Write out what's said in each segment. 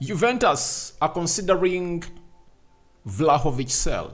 Juventus are considering Vlahovic sell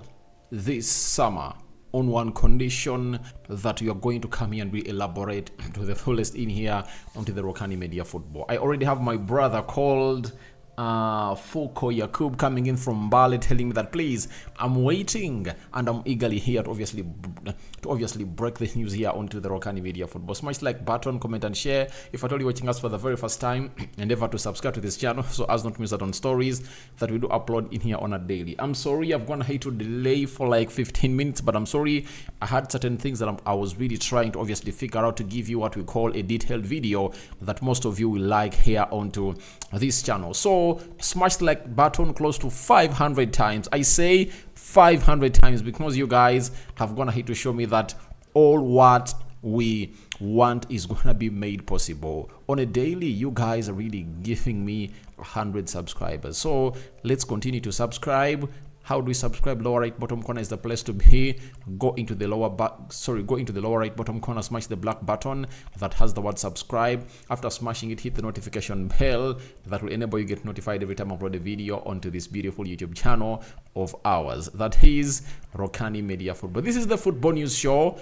this summer on one condition that we are going to come here and we elaborate to the fullest in here onto the Rokani Media Football. I already have my brother called Fuko Yakub coming in from Bali telling me that please, I'm waiting and I'm eagerly here to obviously break the news here onto the Rokani Media Football. Smash like button, comment and share. If at all you're watching us for the very first time, endeavor to subscribe to this channel so as not to miss out on stories that we do upload in here on a daily. I'm sorry I've gone ahead to delay for like 15 minutes, but I'm sorry I had certain things that I was really trying to obviously figure out to give you what we call a detailed video that most of you will like here onto this channel. So smash the like button close to 500 times. I say 500 times because you guys have gone ahead to show me that all what we want is gonna be made possible on a daily. You guys are really giving me 100 subscribers, so let's continue to subscribe. How do we subscribe? Lower right bottom corner is the place to be. Go into the lower right bottom corner, smash the black button that has the word subscribe. After smashing it, hit the notification bell that will enable you get notified every time I upload a video onto this beautiful YouTube channel of ours. That is Rokani Media Football. This is the football news show.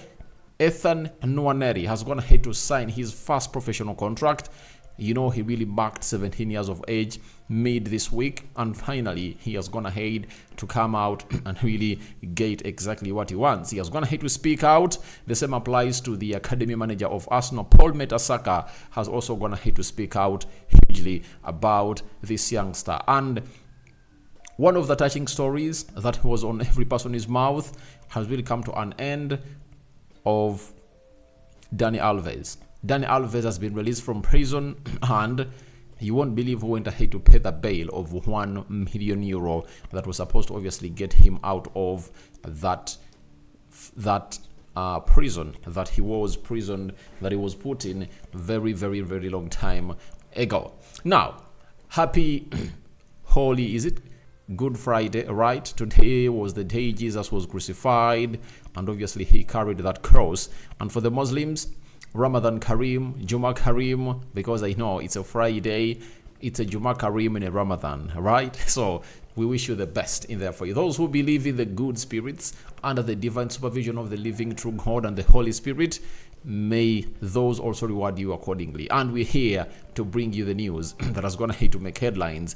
Arteta and Nwaneri has gone ahead to sign his first professional contract. You know, he really marked 17 years of age mid this week, and finally he has gone ahead to come out and really get exactly what he wants. He has gone ahead to speak out. The same applies to the academy manager of Arsenal, Paul Metaka, has also gone ahead to speak out hugely about this youngster. And one of the touching stories that was on every person's mouth has really come to an end of Dani Alves. Dani Alves has been released from prison, and you won't believe who went ahead to pay the bail of €1 million that was supposed to obviously get him out of that prison that he was put in very long time ago. Now, happy holy, is it Good Friday, right? Today was the day Jesus was crucified, and obviously he carried that cross. And for the Muslims, Ramadan Kareem, Juma Kareem, because I know it's a Friday, it's a Juma Kareem in a Ramadan, right? So we wish you the best in there for you. Those who believe in the good spirits under the divine supervision of the living true God and the Holy Spirit, may those also reward you accordingly. And we're here to bring you the news that has gone ahead to make headlines.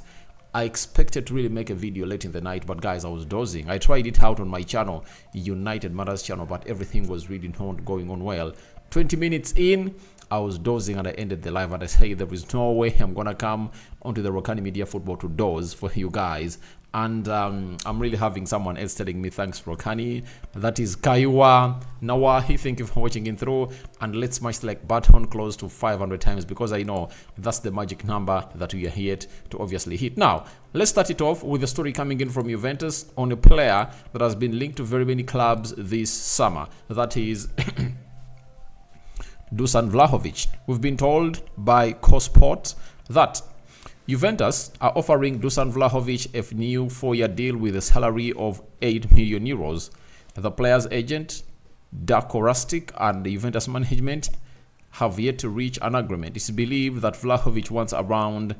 I expected to really make a video late in the night, but guys, I was dozing. I tried it out on my channel, United Matters channel, but everything was really not going on well. 20 minutes in, I was dozing and I ended the live, and I say there is no way I'm gonna come onto the Rokani Media Football to doze for you guys. And I'm really having someone else telling me thanks Rokani. That is Kaiwa Nawahi. Thank you for watching in through, and let's smash the like button close to 500 times because I know that's the magic number that we are here to obviously hit. Now let's start it off with a story coming in from Juventus on a player that has been linked to very many clubs this summer. That is Dusan Vlahovic. We've been told by Cosport that Juventus are offering Dusan Vlahovic a new 4-year deal with a salary of €8 million. The player's agent, Darko Rustic, and the Juventus management have yet to reach an agreement. It's believed that Vlahovic wants around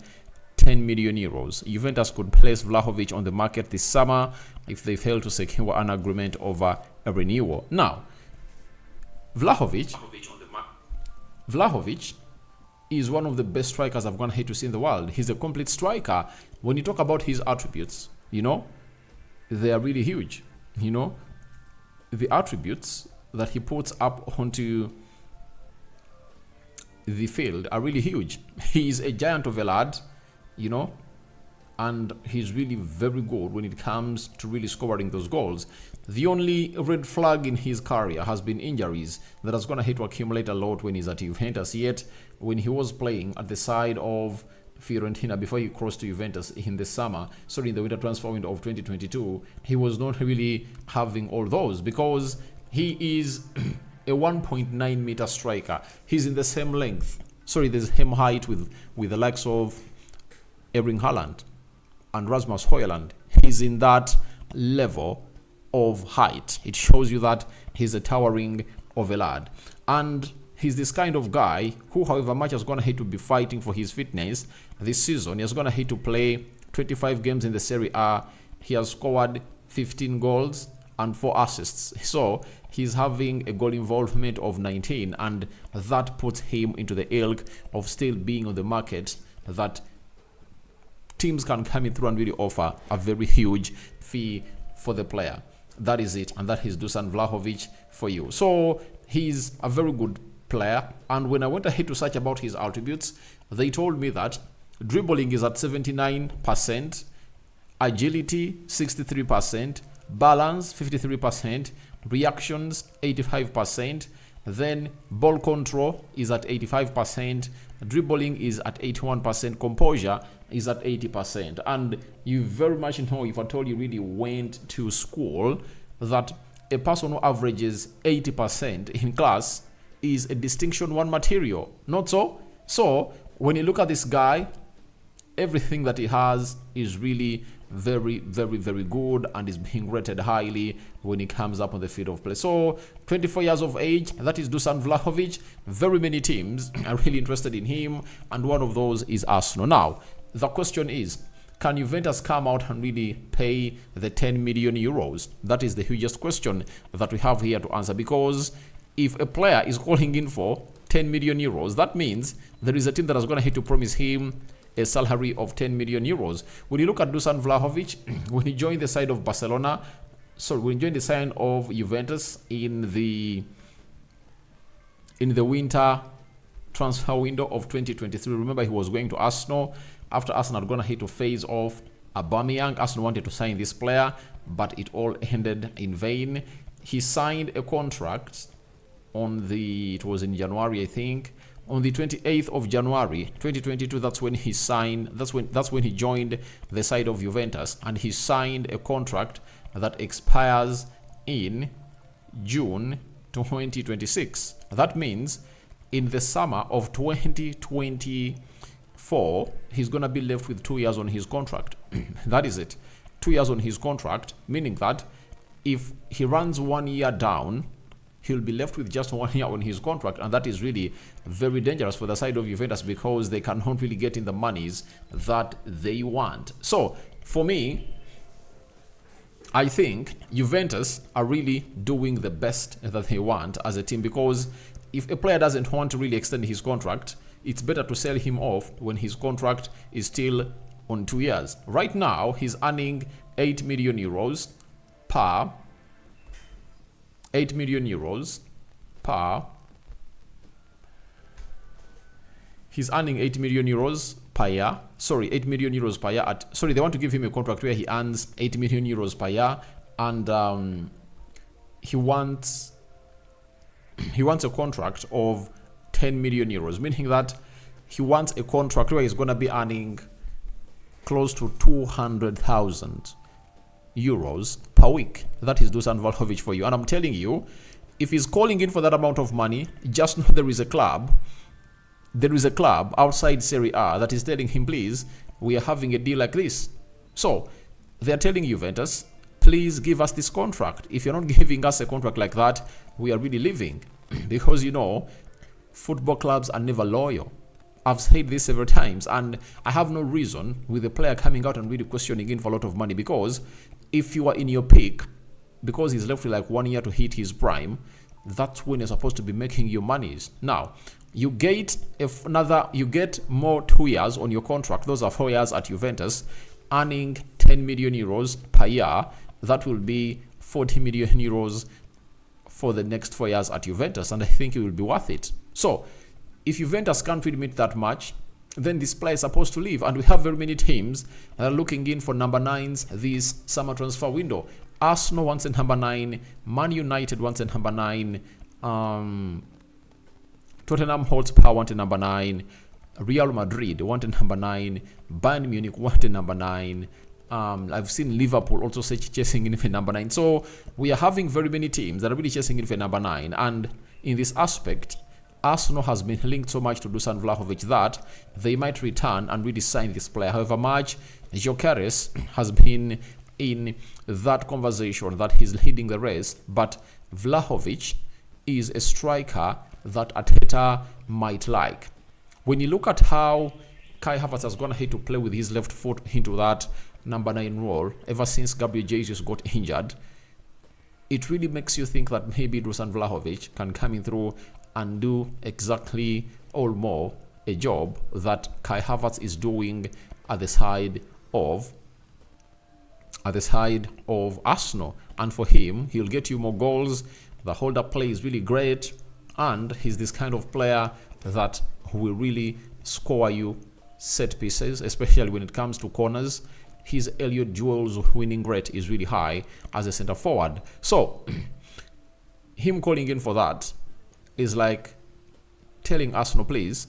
€10 million. Juventus could place Vlahovic on the market this summer if they fail to secure an agreement over a renewal. Now, Vlahovic is one of the best strikers I've gone ahead to see in the world. He's a complete striker. When you talk about his attributes, you know, they are really huge. You know, the attributes that he puts up onto the field are really huge. He's a giant of a lad, you know, and he's really very good when it comes to really scoring those goals. The only red flag in his career has been injuries that has gone ahead to accumulate a lot when he's at Juventus. Yet, when he was playing at the side of Fiorentina before he crossed to Juventus in the winter transfer window of 2022, he was not really having all those because he is a 1.9 meter striker. He's in the same length, the same height with the likes of Erling Haaland and Rasmus Højlund. He's in that level of height. It shows you that he's a towering of a lad, and he's this kind of guy who, however much has gone ahead to be fighting for his fitness this season, he has gone ahead to play 25 games in the Serie A. He has scored 15 goals and 4 assists. So he's having a goal involvement of 19, and that puts him into the ilk of still being on the market that teams can come in through and really offer a very huge fee for the player. That is it, and that is Dusan Vlahovic for you. So he's a very good player, and when I went ahead to search about his attributes, they told me that dribbling is at 79%, agility 63%, balance 53%, reactions 85%, then ball control is at 85%, dribbling is at 81%, composure is at 80%. And you very much know, if at all you really went to school, that a person who averages 80% in class is a distinction 1 material. Not so? So when you look at this guy, everything that he has is really very, very, very good and is being rated highly when he comes up on the field of play. So 24 years of age, that is Dusan Vlahovic. Very many teams are really interested in him, and one of those is Arsenal. Now the question is, can Juventus come out and really pay the 10 million euros? That is the hugest question that we have here to answer, because if a player is calling in for 10 million euros, that means there is a team that is going to have to promise him a salary of 10 million euros. When you look at Dusan Vlahovic, when he joined the side of Barcelona, when he joined the side of Juventus in the winter transfer window of 2023, remember he was going to Arsenal. After Arsenal had gone ahead to phase off Aubameyang, Arsenal wanted to sign this player, but it all ended in vain. He signed a contract it was in January, I think. On the 28th of January 2022, that's when he joined the side of Juventus, and he signed a contract that expires in June 2026. That means in the summer of 2024, he's going to be left with 2 years on his contract. That is it. 2 years on his contract, meaning that if he runs 1 year down, he'll be left with just 1 year on his contract, and that is really very dangerous for the side of Juventus, because they cannot really get in the monies that they want. So for me, I think Juventus are really doing the best that they want as a team, because if a player doesn't want to really extend his contract, it's better to sell him off when his contract is still on 2 years. Right now, he's earning 8 million euros per 8 million euros per. He's earning 8 million euros per year. 8 million euros per year. They want to give him a contract where he earns 8 million euros per year, and he wants a contract of 10 million euros, meaning that he wants a contract where he's going to be earning close to 200,000 euros per week. That is Dusan Vlahovic for you. And I'm telling you, if he's calling in for that amount of money, just know there is a club outside Serie A that is telling him, please, we are having a deal like this. So they're telling Juventus, please give us this contract. If you're not giving us a contract like that, we are really leaving. Because football clubs are never loyal. I've said this several times, and I have no reason with the player coming out and really questioning in for a lot of money, because if you are in your peak, because he's left with like 1 year to hit his prime, that's when you're supposed to be making your monies. Now, you get more 2 years on your contract. Those are 4 years at Juventus, earning 10 million euros per year. That will be 40 million euros for the next 4 years at Juventus, and I think it will be worth it. So if Juventus can't really meet that much, then this player is supposed to leave. And we have very many teams that are looking in for number 9s this summer transfer window. Arsenal wants a number 9. Man United wants a number 9. Tottenham Hotspur want a number 9. Real Madrid want a number 9. Bayern Munich want a number 9. I've seen Liverpool also chasing in for number 9. So we are having very many teams that are really chasing in for number 9. And in this aspect, Arsenal has been linked so much to Dusan Vlahovic that they might return and really sign this player. However much Gyökeres has been in that conversation that he's leading the race, but Vlahovic is a striker that Arteta might like. When you look at how Kai Havertz has gone ahead to play with his left foot into that number 9 role ever since Gabriel Jesus got injured. It really makes you think that maybe Dusan Vlahovic can come in through and do exactly or more a job that Kai Havertz is doing at the side of Arsenal. And for him, he'll get you more goals. The hold-up play is really great, and he's this kind of player that will really score you set pieces, especially when it comes to corners. His Elliott duels winning rate is really high as a center forward. So him calling in for that is like telling Arsenal, please,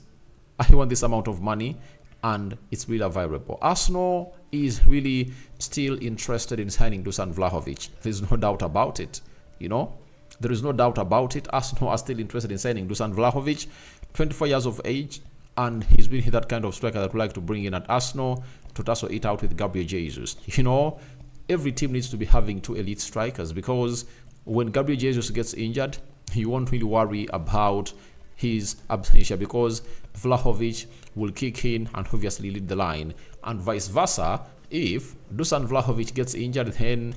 I want this amount of money, and it's really available. Arsenal is really still interested in signing Dusan Vlahovic. There's no doubt about it. There is no doubt about it. Arsenal are still interested in signing Dusan Vlahovic, 24 years of age, and he's really that kind of striker that would like to bring in at Arsenal to tussle it out with Gabriel Jesus. Every team needs to be having 2 elite strikers, because when Gabriel Jesus gets injured, you won't really worry about his absentia, because Vlahovic will kick in and obviously lead the line, and vice versa. If Dusan Vlahovic gets injured, then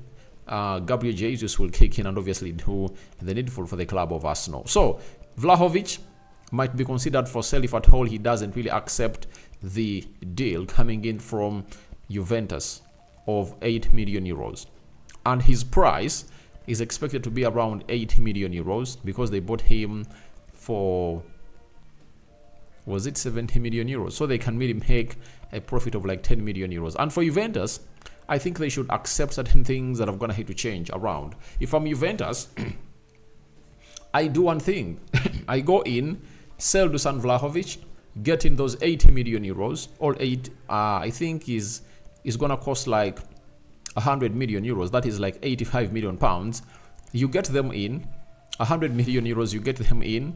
Gabriel Jesus will kick in and obviously do the needful for the club of Arsenal. So Vlahovic might be considered for sale if at all he doesn't really accept the deal coming in from Juventus of 8 million euros, and his price is expected to be around 8 million euros because they bought him for, was it 70 million euros? So they can really make a profit of like 10 million euros. And for Juventus, I think they should accept certain things that are going to have to change around. If I'm Juventus, I do one thing. I go in, sell Dusan Vlahovic, get in those 80 million euros, or 8, I think is going to cost like 100 million euros. That is like 85 million pounds. You get them in, 100 million euros, you get them in,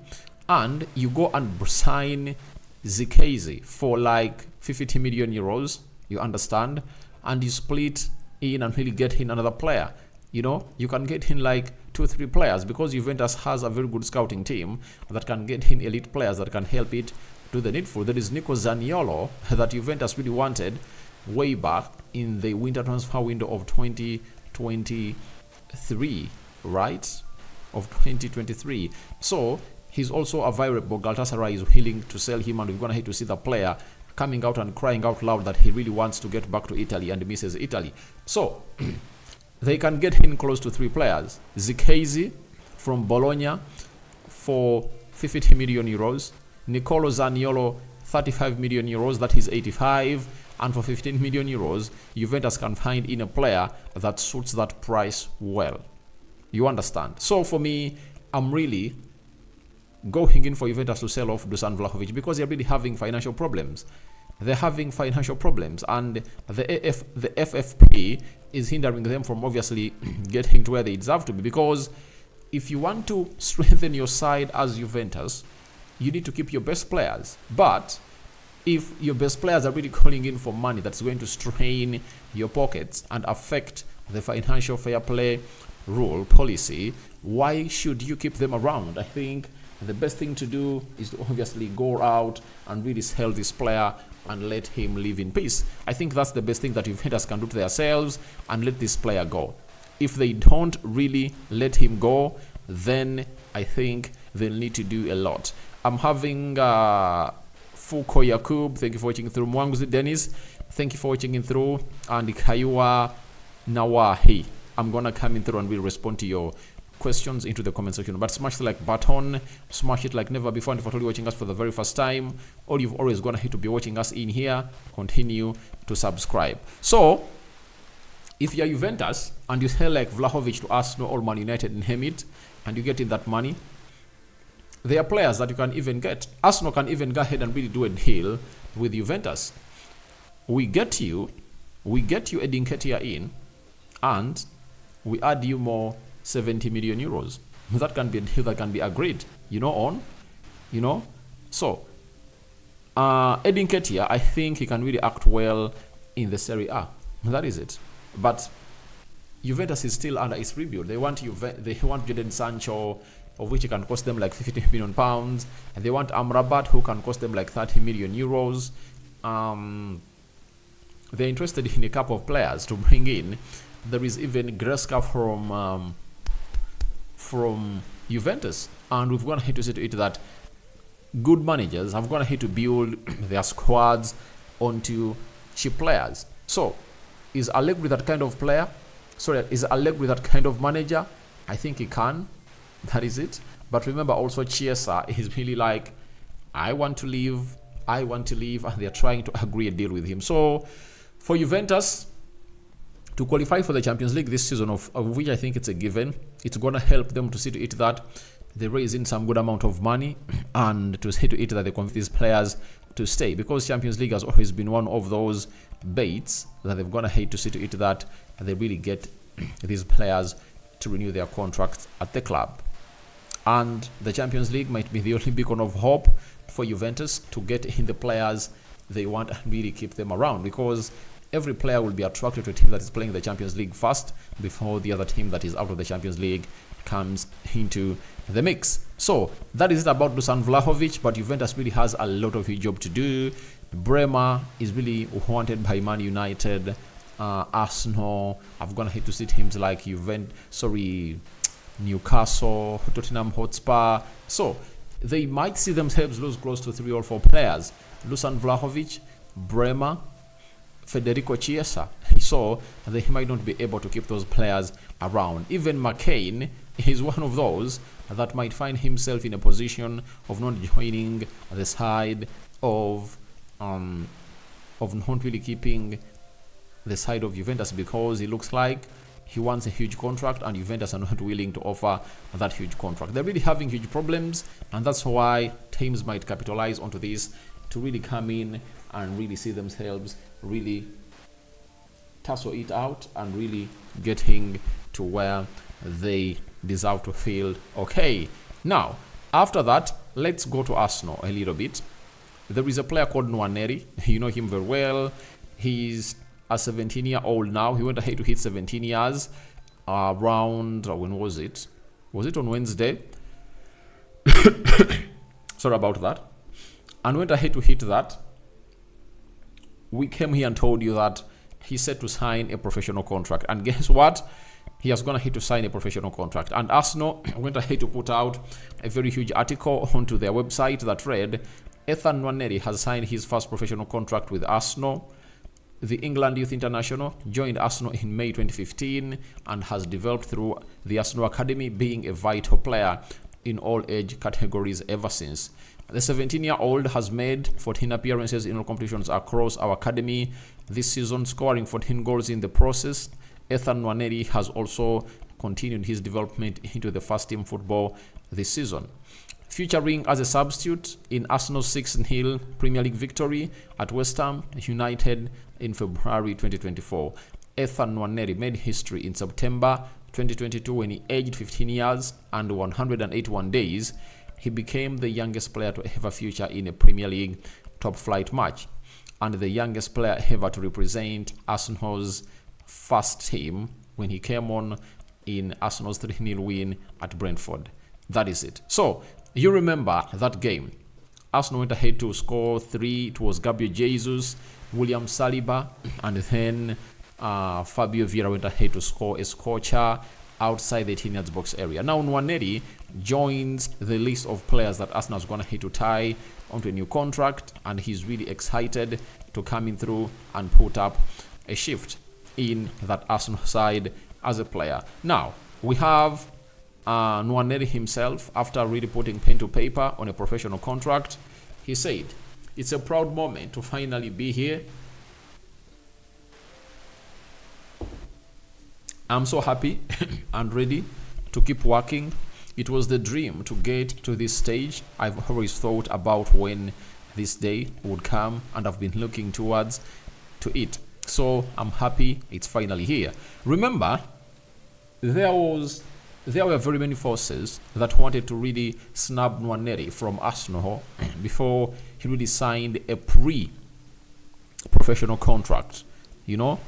and you go and sign Zikazi for like 50 million euros, you understand? And you split in and really get in another player. You can get in like 2 or 3 players, because Juventus has a very good scouting team that can get in elite players that can help it do the needful. There is Nico Zaniolo that Juventus really wanted way back in the winter transfer window of 2023, right? Of 2023. So he's also available. Galatasaray is willing to sell him, and we're going to have to see the player coming out and crying out loud that he really wants to get back to Italy and misses Italy. So they can get in close to 3 players. Zikazi from Bologna for 50 million euros. Nicolo Zaniolo, 35 million euros. That is 85. And for 15 million euros, Juventus can find in a player that suits that price well. You understand? So for me, I'm really going in for Juventus to sell off Dusan Vlahovic, because they're really having financial problems. They're having financial problems, and the FFP is hindering them from obviously getting to where they deserve to be. Because if you want to strengthen your side as Juventus, you need to keep your best players. But if your best players are really calling in for money that's going to strain your pockets and affect the financial fair play rule policy, why should you keep them around? I think the best thing to do is to obviously go out and really sell this player and let him live in peace. I think that's the best thing that Juventus can do to themselves, and let this player go. If they don't really let him go, then I think they'll need to do a lot. I'm having Fuko Yakub, thank you for watching through. Mwanguzi Dennis, thank you for watching in through. And Kaiwa Nawahi, I'm gonna come in through and we'll respond to your questions into the comment section. But smash the like button, smash it like never before. And if you're watching us for the very first time, or you've always gonna hate to be watching us in here, continue to subscribe. So if you're Juventus and you sell like Vlahovic to Arsenal or Man United and name it, and you get in that money, there are players that you can even get. Arsenal can even go ahead and really do a deal with Juventus. We get you Edin Ketia in, and we add you more 70 million euros. That can be a deal that can be agreed, So, Edin Ketia, I think he can really act well in the Serie A. That is it. But Juventus is still under its rebuild. They want Jadon Sancho, of which it can cost them like 50 million pounds, and they want Amrabat, who can cost them like 30 million euros. they're interested in a couple of players to bring in. There is even Greska from Juventus, and we've gone ahead to say to it that good managers have gone ahead to build their squads onto cheap players. So, is Allegri that kind of player? Sorry, is Allegri that kind of manager? I think he can. That is it. But remember also Chiesa is really like, I want to leave, and they're trying to agree a deal with him. So, for Juventus to qualify for the Champions League this season, of which I think it's a given, it's going to help them to see to it that they raise in some good amount of money and to see to it that they convince these players to stay, because Champions League has always been one of those baits that they've gone ahead to see to it that they really get these players to renew their contracts at the club. And the Champions League might be the only beacon of hope for Juventus to get in the players they want and really keep them around, because every player will be attracted to a team that is playing the Champions League first before the other team that is out of the Champions League comes into the mix. So that is it about Dusan Vlahovic, but Juventus really has a lot of huge job to do. Bremer is really wanted by Man United. Arsenal have gone ahead to see teams like Newcastle, Tottenham Hotspur. So they might see themselves lose close to 3 or 4 players. Dusan Vlahovic, Bremer, Federico Chiesa. So they might not be able to keep those players around. Even McCain is one of those that might find himself in a position of not joining the side of not really keeping the side of Juventus, because it looks like he wants a huge contract and Juventus are not willing to offer that huge contract. They're really having huge problems, and that's why teams might capitalize onto this to really come in and really see themselves really tussle it out and really getting to where they deserve to feel okay. Now, after that, let's go to Arsenal a little bit. There is a player called Nwaneri. You know him very well. He's a 17-year-old now. He went ahead to hit 17 years around, when was it? Was it on Wednesday? Sorry about that. And went ahead to hit that. We came here and told you that he's set to sign a professional contract. And guess what? He has gone ahead to sign a professional contract. And Arsenal went ahead to put out a very huge article onto their website that read, Arteta Nwaneri has signed his first professional contract with Arsenal. The England Youth International joined Arsenal in May 2015 and has developed through the Arsenal Academy, being a vital player in all age categories ever since. The 17-year-old has made 14 appearances in all competitions across our academy this season, scoring 14 goals in the process. Arteta Nwaneri has also continued his development into the first team football this season. Featuring as a substitute in Arsenal's 6-0 Premier League victory at West Ham United in February 2024, Arteta Nwaneri made history in September 2022 when he aged 15 years and 181 days. He became the youngest player to ever feature in a Premier League top-flight match and the youngest player ever to represent Arsenal's first team when he came on in Arsenal's 3-0 win at Brentford. That is it. So, you remember that game. Arsenal went ahead to score 3. It was Gabriel Jesus, William Saliba, and then Fabio Vieira went ahead to score a scorcher outside the 18-yard box area. Now, Nwaneri joins the list of players that Arsenal's going to hit to tie onto a new contract, and he's really excited to come in through and put up a shift in that Arsenal side as a player. Now, we have Nwaneri himself, after really putting pen to paper on a professional contract. He said, "It's a proud moment to finally be here. I'm so happy and ready to keep working. It was the dream to get to this stage. I've always thought about when this day would come, and I've been looking towards to it. So I'm happy it's finally here." Remember, there were very many forces that wanted to really snub Nwaneri from Arsenal before he really signed a pre-professional contract. You know,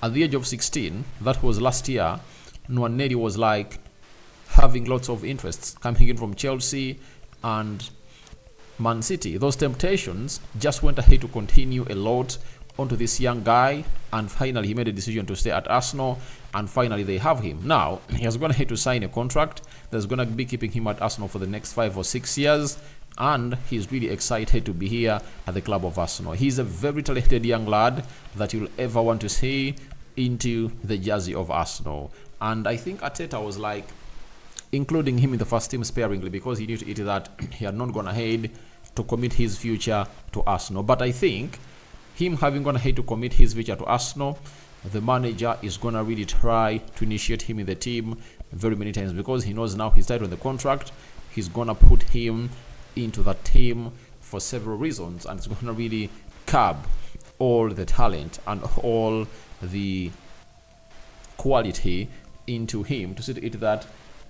at the age of 16, that was last year, Nwaneri was like having lots of interests coming in from Chelsea and Man City, those temptations just went ahead to continue a lot onto this young guy, and finally he made a decision to stay at Arsenal, and finally they have him. Now, he has gone ahead to sign a contract that's going to be keeping him at Arsenal for the next 5 or 6 years, and he's really excited to be here at the club of Arsenal. He's a very talented young lad that you'll ever want to see into the jersey of Arsenal. And I think Arteta was like including him in the first team sparingly because he knew to it that he had not gone ahead to commit his future to Arsenal. But I think him having gone ahead to commit his future to Arsenal, the manager is going to really try to initiate him in the team very many times because he knows now he's tied on the contract. He's going to put him into that team for several reasons, and it's going to really curb all the talent and all the quality into him to see to it that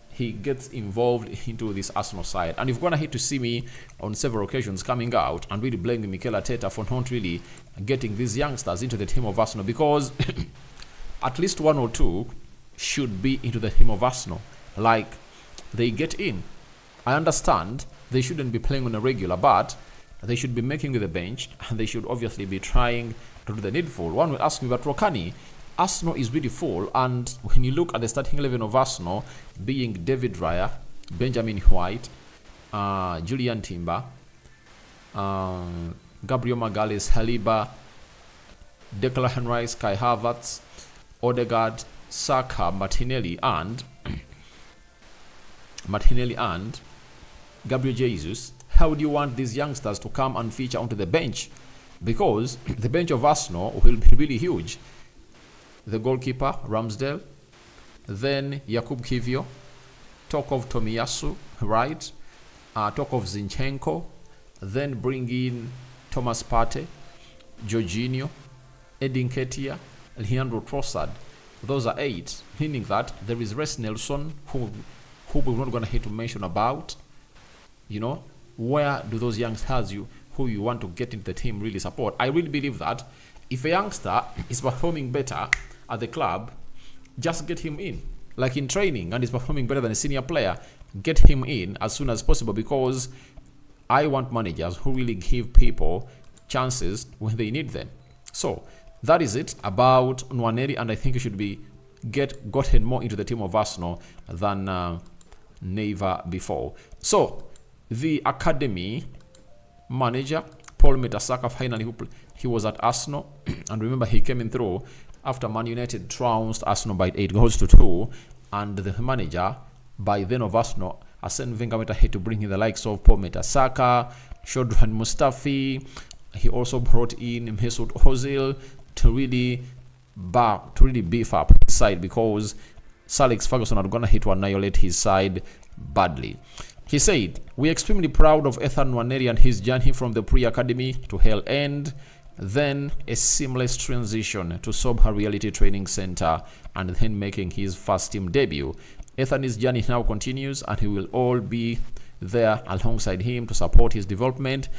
he gets involved into this Arsenal side. And you've gone ahead to see me on several occasions coming out and really blaming Mikel Arteta for not really getting these youngsters into the team of Arsenal, because at least 1 or 2 should be into the team of Arsenal. Like, they get in. I understand they shouldn't be playing on a regular, but they should be making the bench, and they should obviously be trying to do the needful. One will ask me, but Rokani, Arsenal is really full, and when you look at the starting 11 of Arsenal, being David Raya, Benjamin White, Julian Timber, Gabriel Magalhaes, Saliba, Declan Rice, Kai Havertz, Odegaard, Saka, Martinelli, and Gabriel Jesus. How do you want these youngsters to come and feature onto the bench? Because the bench of Arsenal will be really huge. The goalkeeper, Ramsdale, then Jakub Kivio, talk of Tomiyasu, right? Talk of Zinchenko, then bring in Thomas Partey, Jorginho, Edin Ketia, Leandro Trossard. Those are 8, meaning that there is Reece Nelson, who we're not going to hate to mention about. You know, where do those youngsters who you want to get into the team really support? I really believe that if a youngster is performing better at the club, just get him in. Like in training, and is performing better than a senior player, get him in as soon as possible, because I want managers who really give people chances when they need them. So that is it about Nwaneri, and I think he should be gotten more into the team of Arsenal than never before. So the academy manager, Paul Metaka, finally he was at Arsenal, and remember he came in through after Man United trounced Arsenal by 8-2, and the manager by then of Arsenal, Arsene Wenger, went ahead to bring in the likes of Paul Metaka, Shkodran Mustafi. He also brought in Mesut Ozil to really beef up his side, because Sir Alex Ferguson had gone ahead to annihilate his side badly. He said, "We're extremely proud of Ethan Nwaneri and his journey from the pre-academy to Hell End, then a seamless transition to Sober Reality Training Center, and then making his first team debut. Ethan's journey now continues, and he will all be there alongside him to support his development.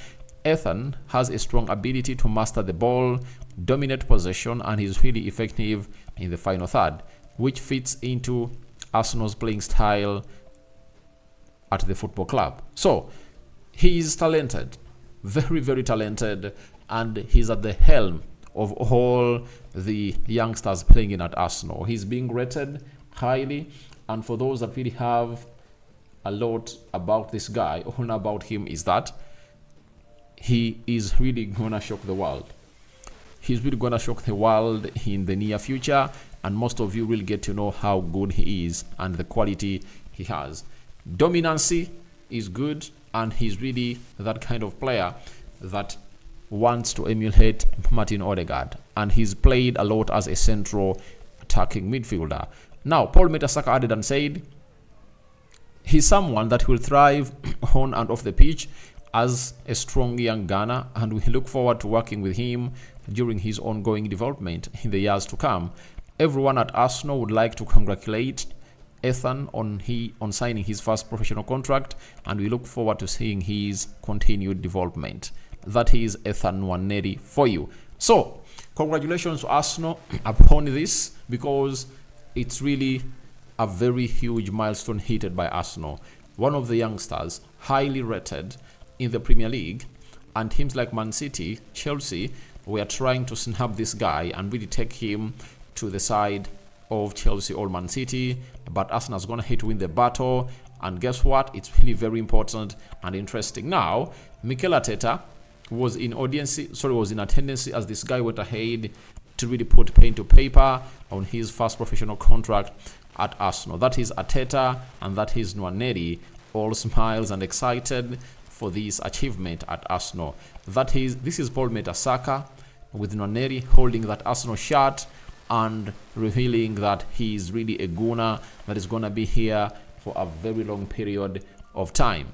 Ethan has a strong ability to master the ball, dominate possession, and is really effective in the final third, which fits into Arsenal's playing style at the football club." So he is talented, very, very talented, and he's at the helm of all the youngsters playing in at Arsenal. He's being rated highly, and for those that really have a lot about this guy, all about him is that he is really gonna shock the world. He's really gonna shock the world in the near future, and most of you will get to know how good he is and the quality he has. Dominancy is good, and he's really that kind of player that wants to emulate Martin Odegaard, and he's played a lot as a central attacking midfielder. Now, Paul Metaka added and said, he's someone that will thrive on and off the pitch as a strong young gunner, and we look forward to working with him during his ongoing development in the years to come. Everyone at Arsenal would like to congratulate Ethan on signing his first professional contract, and we look forward to seeing his continued development. That is Ethan Nwaneri for you. So, congratulations to Arsenal upon this, because it's really a very huge milestone hit by Arsenal. One of the youngsters, highly rated, in the Premier League, and teams like Man City, Chelsea were trying to snap this guy and really take him to the side of Chelsea or Man City, but Arsenal's gonna hit to win the battle. And guess what? It's really very important and interesting. Now, Mikel Arteta was in attendance as this guy went ahead to really put pen to paper on his first professional contract at Arsenal. That is Arteta and that is Nwaneri, all smiles and excited for this achievement at Arsenal. This is Paul Metaka with Nwaneri holding that Arsenal shirt and revealing that he is really a gunner that is going to be here for a very long period of time.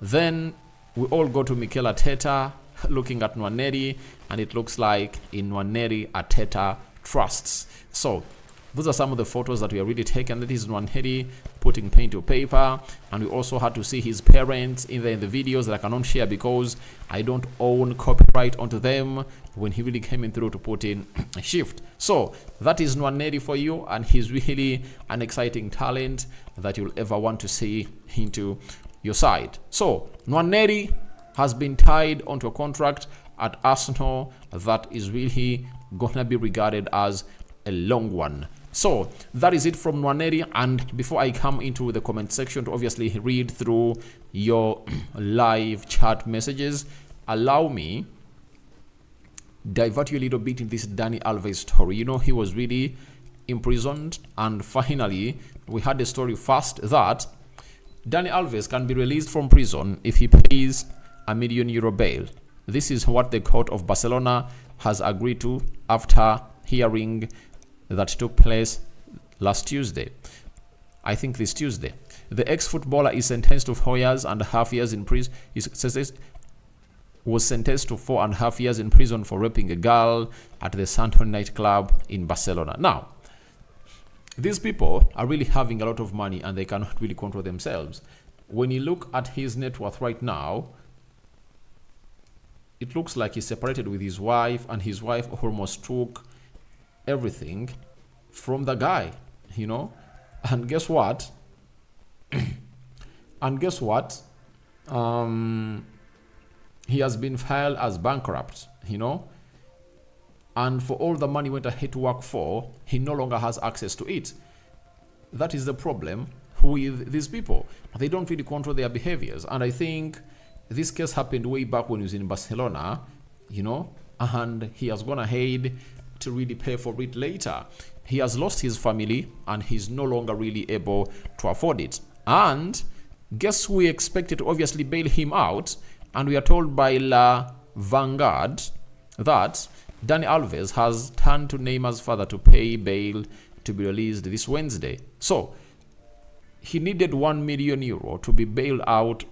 Then we all go to Mikel Arteta looking at Nwaneri, and it looks like in Nwaneri Arteta trusts. So those are some of the photos that we have really taken. That is Nwaneri putting pen to paper, and we also had to see his parents in the videos that I cannot share because I don't own copyright onto them when he really came in through to put in a shift. So that is Nwaneri for you, and he's really an exciting talent that you'll ever want to see into your side. So Nwaneri has been tied onto a contract at Arsenal that is really gonna be regarded as a long one. So that is it from Nwaneri, and before I come into the comment section to obviously read through your live chat messages, allow me divert you a little bit in this Dani Alves story. You know, he was really imprisoned, and finally we had the story first that Dani Alves can be released from prison if he pays €1 million bail. This is what the court of Barcelona has agreed to after hearing that took place last Tuesday. I think this Tuesday. The ex-footballer is sentenced to 4.5 years in prison. Was sentenced to 4.5 years in prison for raping a girl at the Santon nightclub in Barcelona. Now, these people are really having a lot of money and they cannot really control themselves. When you look at his net worth right now, it looks like he's separated with his wife, and his wife almost took everything from the guy, you know. And guess what? He has been filed as bankrupt, you know. And for all the money went ahead to work for, he no longer has access to it. That is the problem with these people. They don't really control their behaviors. And I think this case happened way back when he was in Barcelona, you know, and he has gone ahead to really pay for it later. He has lost his family and he's no longer really able to afford it. And guess who we expected to obviously bail him out? And we are told by La Vanguard that Dani Alves has turned to Neymar's father to pay bail to be released this Wednesday. So he needed €1 million to be bailed out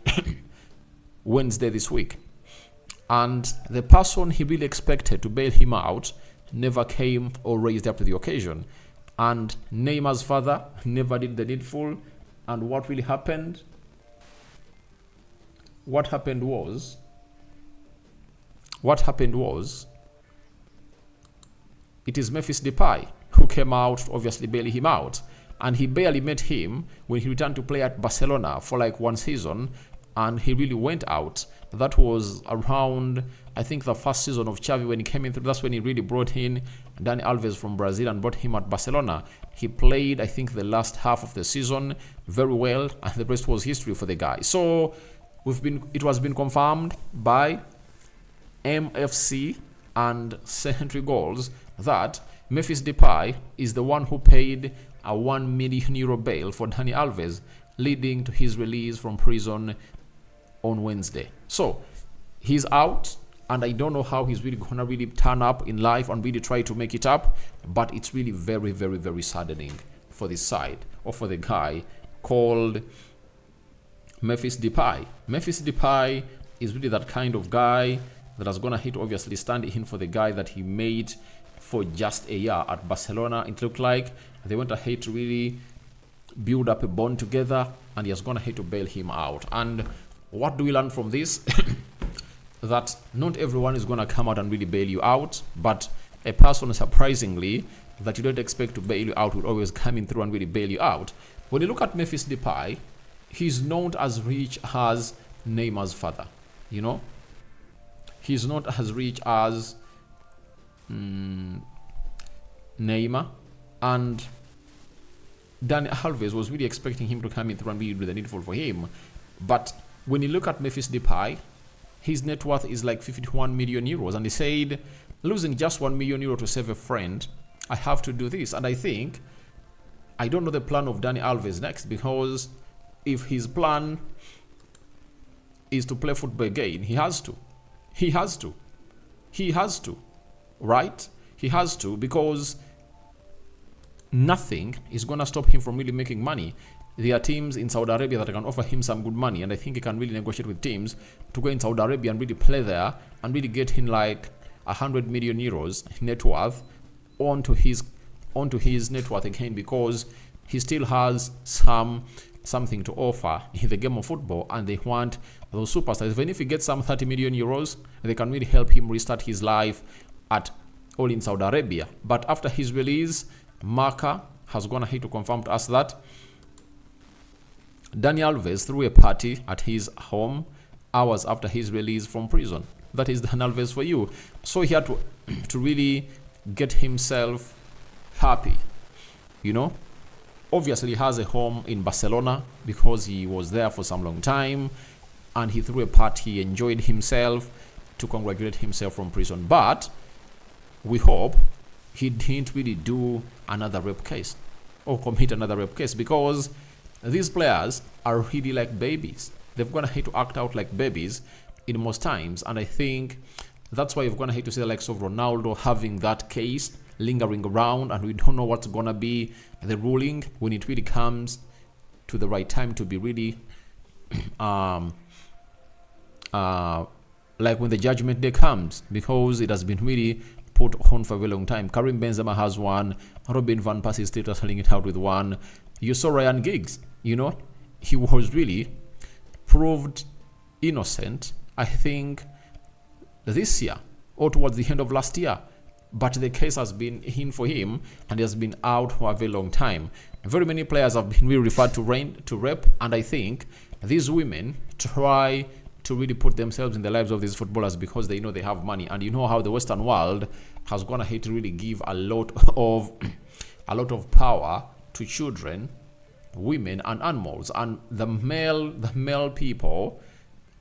Wednesday this week. And the person he really expected to bail him out never came or raised up to the occasion. And Neymar's father never did the needful. And what really happened? What happened was it is Memphis Depay who came out to obviously bail him out. And he barely met him when he returned to play at Barcelona for like one season, and he really went out. That was around, I think, the first season of Xavi when he came in through. That's when he really brought in Dani Alves from Brazil and brought him at Barcelona. He played, I think, the last half of the season very well, and the rest was history for the guy. So it was been confirmed by MFC and Century Goals that Memphis Depay is the one who paid a €1 million bail for Dani Alves, leading to his release from prison on Wednesday. So he's out, and I don't know how he's really gonna really turn up in life and really try to make it up, but it's really very, very, very saddening for this side, or for the guy called Memphis Depay. Memphis Depay is really that kind of guy that is gonna hit obviously stand in for the guy that he made for just a year at Barcelona. It looked like they went ahead to really build up a bond together, and he has gone ahead to bail him out. And what do we learn from this? That not everyone is going to come out and really bail you out, but a person, surprisingly, that you don't expect to bail you out will always come in through and really bail you out. When you look at Memphis Depay, he's known as rich as Neymar's father. You know, he's not as rich as Neymar, and Dani Alves was really expecting him to come in through and really do the needful for him. But when you look at Memphis Depay, his net worth is like 51 million euros, and he said, losing just 1 million euro to save a friend, I have to do this. And I don't know the plan of Dani Alves next, because if his plan is to play football again, he has to, right? He has to, because nothing is going to stop him from really making money. There are teams in Saudi Arabia that can offer him some good money, and I think he can really negotiate with teams to go in Saudi Arabia and really play there and really get him like 100 million euros net worth onto his net worth again, because he still has something to offer in the game of football, and they want those superstars. Even if he gets some 30 million euros, they can really help him restart his life at all in Saudi Arabia. But after his release, Marca has gone ahead to confirm to us that Dani Alves threw a party at his home hours after his release from prison. That is Dani Alves for you. So he had to really get himself happy. You know, obviously he has a home in Barcelona because he was there for some long time, and he threw a party, he enjoyed himself to congratulate himself from prison. But we hope he didn't really do another rape case or commit another rape case, because these players are really like babies. They've gone ahead to act out like babies in most times, and I think that's why you've gone ahead to see the likes of Ronaldo having that case lingering around, and we don't know what's gonna be the ruling when it really comes to the right time to be really like when the judgment day comes, because it has been really put on for a very long time. Karim Benzema has one, Robin van Persie is still telling it out with one. You saw Ryan Giggs, you know, he was really proved innocent, I think, this year or towards the end of last year. But the case has been in for him, and he has been out for a very long time. Very many players have been really referred to rape, and I think these women try to really put themselves in the lives of these footballers because they know they have money. And you know how the Western world has gone ahead to really give a lot of power to children, women, and animals, and the male people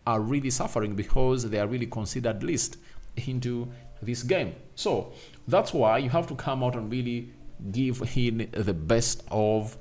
are really suffering because they are really considered least into this game. So that's why you have to come out and really give him the best of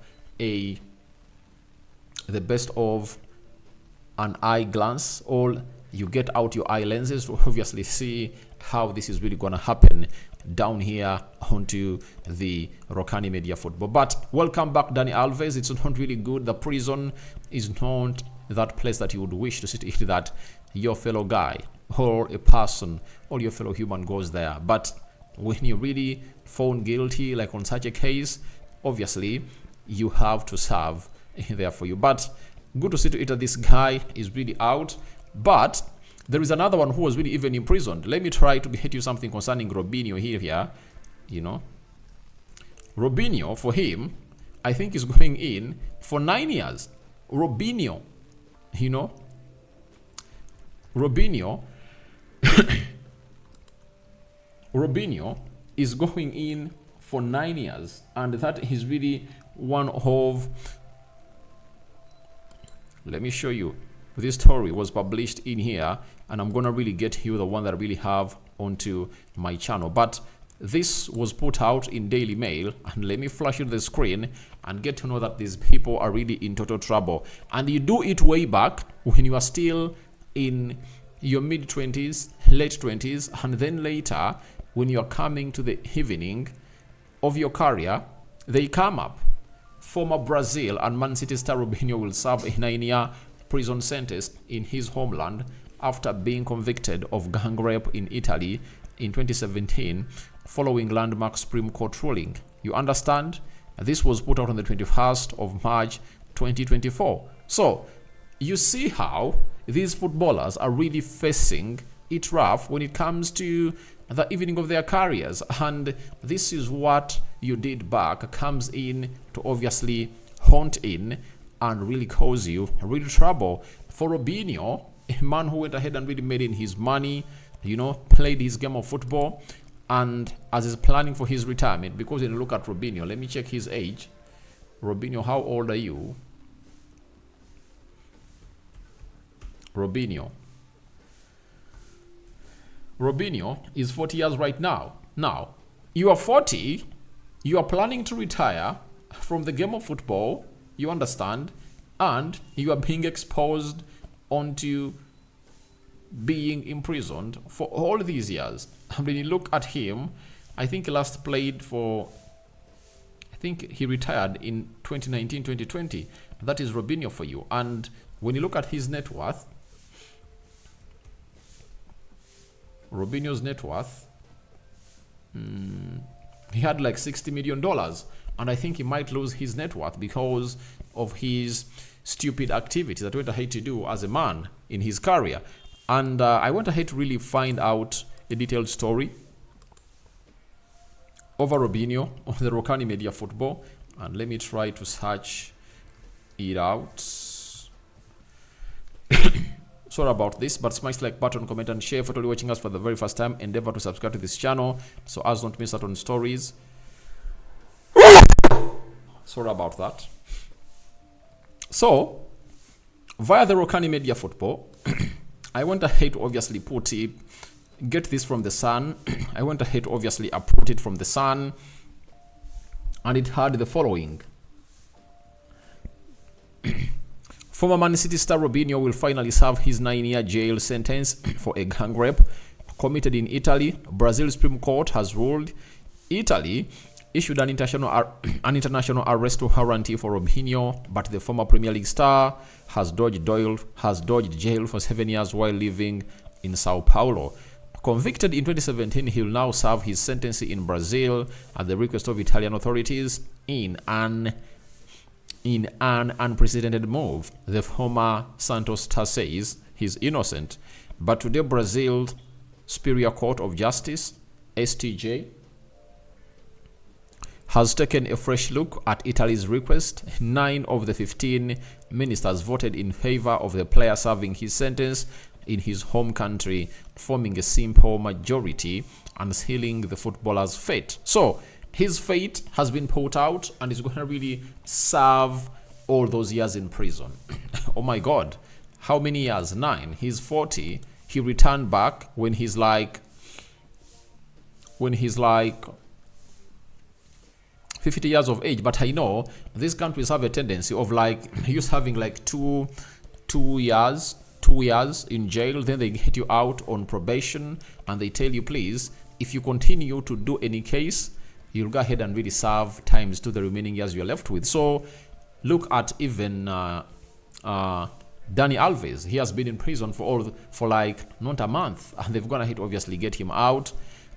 an eye glance, or you get out your eye lenses to obviously see how this is really going to happen down here onto the Rokani Media Football. But welcome back, Dani Alves. It's not really good. The prison is not that place that you would wish to sit in, that your fellow guy or a person or your fellow human goes there. But when you're really found guilty, like on such a case, obviously you have to serve there for you. But good to see to it that this guy is really out. But there is another one who was really even imprisoned. Let me try to get you something concerning Robinho here. You know, Robinho, for him, I think is going in for 9 years. Robinho, you know, Robinho is going in for 9 years, and that is really one of, let me show you. This story was published in here, and I'm gonna really get you the one that I really have onto my channel. But this was put out in Daily Mail, and let me flash you the screen and get to know that these people are really in total trouble. And you do it way back when you are still in your mid-20s, late 20s, and then later when you are coming to the evening of your career, they come up. Former Brazil and Man City star Robinho will serve a 9-year prison sentence in his homeland after being convicted of gang rape in Italy in 2017 following landmark Supreme Court ruling. You understand? This was put out on the 21st of March 2024. So you see how these footballers are really facing it rough when it comes to the evening of their careers, and this is what you did back comes in to obviously haunt in and really cause you real trouble. For Robinho, a man who went ahead and really made in his money, played his game of football, and as he's planning for his retirement, because when you look at Robinho, let me check his age. Robinho, how old are you? Robinho is 40 years right now. Now, you are 40, you are planning to retire from the game of football, you understand, and you are being exposed onto being imprisoned for all these years. And when you look at him, I think he last played for, I think he retired in 2019, 2020. That is Robinho for you. And when you look at his net worth, Robinho's net worth, he had like $60 million. And I think he might lose his net worth because of his stupid activities that went ahead to do as a man in his career. And I went ahead to really find out a detailed story over Robinho on the Rokani Media Football. And let me try to search it out. Sorry about this, but smash like button, comment and share. For totally watching us for the very first time, endeavor to subscribe to this channel so as not to miss out on stories. Sorry about that. So, via the Rokani Media Football, I went ahead to obviously put it, get this from the Sun. I went ahead to obviously uproot it from the Sun, and it had the following. Former Man City star Robinho will finally serve his 9-year jail sentence for a gang rape committed in Italy. Brazil's Supreme Court has ruled Italy issued an international arrest warrant for Robinho, but the former Premier League star has dodged jail for 7 years while living in Sao Paulo. Convicted in 2017, he will now serve his sentence in Brazil at the request of Italian authorities in an unprecedented move. The former Santos star says he's innocent, but today Brazil's Superior Court of Justice, STJ, has taken a fresh look at Italy's request. 9 of the 15 ministers voted in favor of the player serving his sentence in his home country, forming a simple majority and sealing the footballer's fate. So his fate has been put out, and he's going to really serve all those years in prison. Oh my God. How many years? 9. He's 40. He returned back when he's like 50 years of age. But I know these countries have a tendency of like just having like two years in jail, then they get you out on probation, and they tell you, please, if you continue to do any case, you'll go ahead and really serve times to the remaining years you're left with. So look at even Dani Alves. He has been in prison for like not a month, and they've gone ahead to obviously get him out.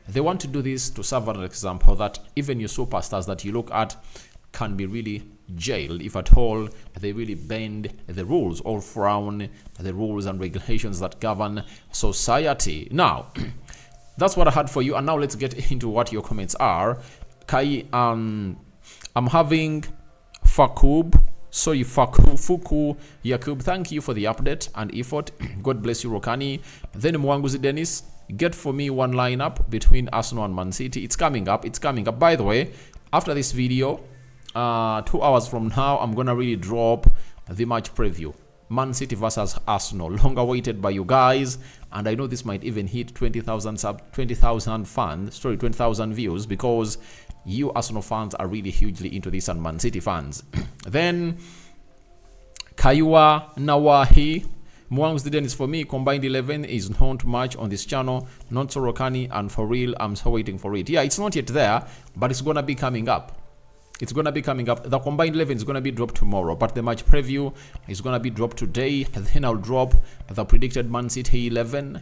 They want to do this to serve an example that even your superstars that you look at can be really jailed if at all they really bend the rules or frown the rules and regulations that govern society. Now, that's what I had for you, and now let's get into what your comments are. Kai, I'm having Fuku Yakub, thank you for the update and effort. God bless you, Rokani. Then Mwanguzi Dennis, get for me one lineup between Arsenal and Man City. It's coming up. By the way, after this video, 2 hours from now, I'm gonna really drop the match preview. Man City versus Arsenal, long awaited by you guys, and I know this might even hit 20,000 views, because you Arsenal fans are really hugely into this, and Man City fans. Then Kaiwa Nawahi, Mwang's Dennis, for me, combined 11 is not much on this channel, not so Rokani, and for real, I'm still waiting for it. Yeah, it's not yet there, but it's gonna be coming up. The combined 11 is going to be dropped tomorrow, but the match preview is going to be dropped today. Then I'll drop the predicted Man City 11,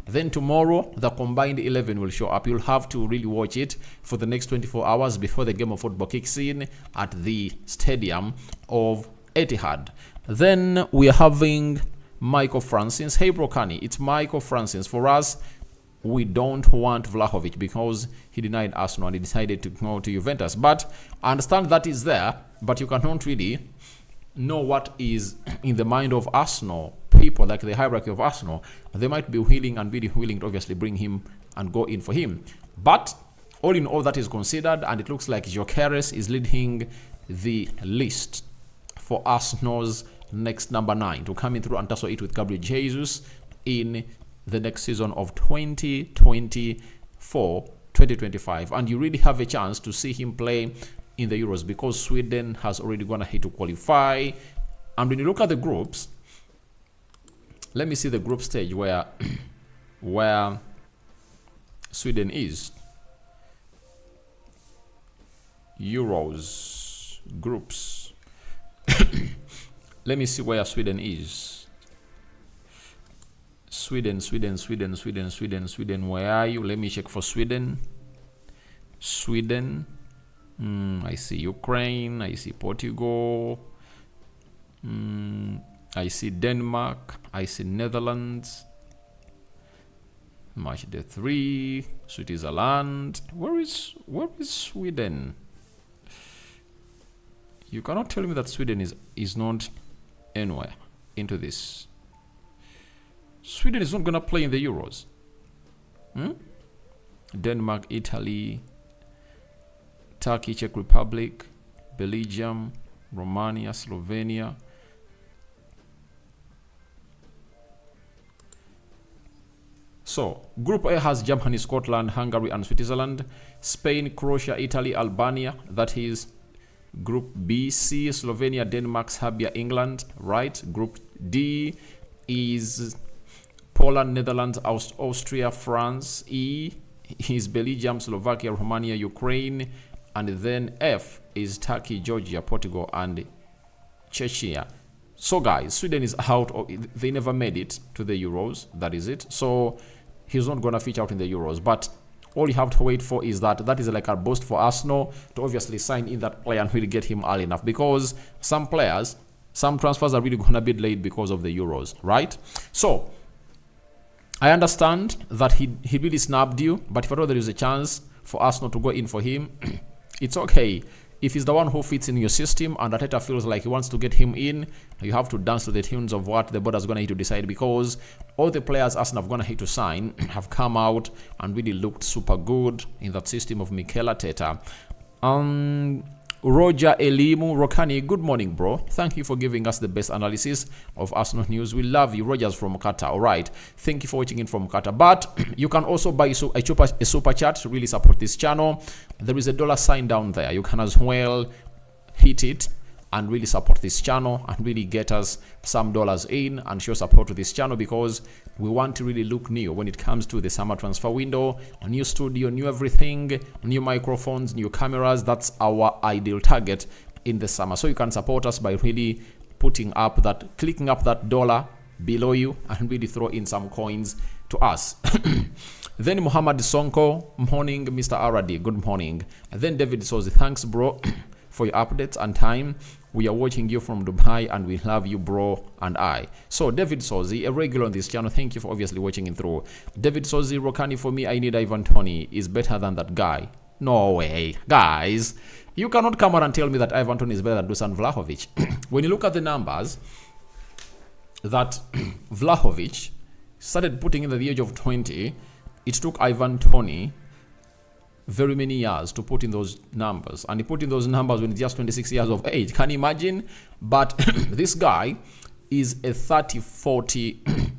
Then tomorrow, the combined 11 will show up. You'll have to really watch it for the next 24 hours before the game of football kicks in at the stadium of Etihad. Then we're having Michael Francis. Hey, Brokani, it's Michael Francis. For us, we don't want Vlahovic because he denied Arsenal and he decided to go to Juventus. But I understand that is there, but you cannot really know what is in the mind of Arsenal people like the hierarchy of Arsenal, they might be willing and really willing to obviously bring him and go in for him. But all in all, that is considered, and it looks like Gyökeres is leading the list for Arsenal's next number 9 to come in through and tussle it with Gabriel Jesus in the next season of 2024-2025. And you really have a chance to see him play in the Euros because Sweden has already gone ahead to qualify. And when you look at the groups, let me see the group stage where Sweden is. Euros groups. Let me see where Sweden is. Sweden. Where are you? Let me check for Sweden. I see Ukraine. I see Portugal. I see Denmark. I see Netherlands. Match day 3. Switzerland. Where is Sweden? You cannot tell me that Sweden is not anywhere into this. Sweden is not going to play in the Euros. Denmark, Italy, Turkey, Czech Republic, Belgium, Romania, Slovenia. So, Group A has Germany, Scotland, Hungary, and Switzerland. Spain, Croatia, Italy, Albania. That is Group B. C, Slovenia, Denmark, Serbia, England. Right. Group D is Poland, Netherlands, Austria, France. E is Belgium, Slovakia, Romania, Ukraine. And then F is Turkey, Georgia, Portugal, and Czechia. So guys, Sweden is out. They never made it to the Euros. That is it. So he's not going to feature out in the Euros. But all you have to wait for is that is like a boost for Arsenal to obviously sign in that player and really get him early enough. Because some players, some transfers are really going to be delayed because of the Euros. Right? So I understand that he really snubbed you. But if at all there is a chance for Arsenal to go in for him, it's okay. If he's the one who fits in your system and Arteta feels like he wants to get him in, you have to dance to the tunes of what the board is going to need to decide, because all the players Arsenal have going to need to sign have come out and really looked super good in that system of Mikel Arteta. Roger Elimu Rokani, good morning, bro. Thank you for giving us the best analysis of Arsenal news. We love you. Rogers from Qatar. All right. Thank you for watching in from Qatar. But you can also buy a super chat to really support this channel. There is a dollar sign down there. You can as well hit it and really support this channel and really get us some dollars in and show support to this channel, because we want to really look new when it comes to the summer transfer window. A new studio, new everything, new microphones, new cameras. That's our ideal target in the summer. So you can support us by really clicking up that dollar below you and really throw in some coins to us. Then Muhammad Sonko, morning. Mr. Aradi, good morning. And then David says, thanks, bro, for your updates and time. We are watching you from Dubai and we love you, bro, and I. So David Sozi, a regular on this channel, thank you for obviously watching in through. David Sozi, Rokani, for me, I need Ivan Toney is better than that guy. No way. Guys, you cannot come out and tell me that Ivan Toney is better than Dusan Vlahovic. When you look at the numbers that Vlahovic started putting in at the age of 20, it took Ivan Toney very many years to put in those numbers, and he put in those numbers when he's just 26 years of age. Can you imagine? But this guy is a 30-40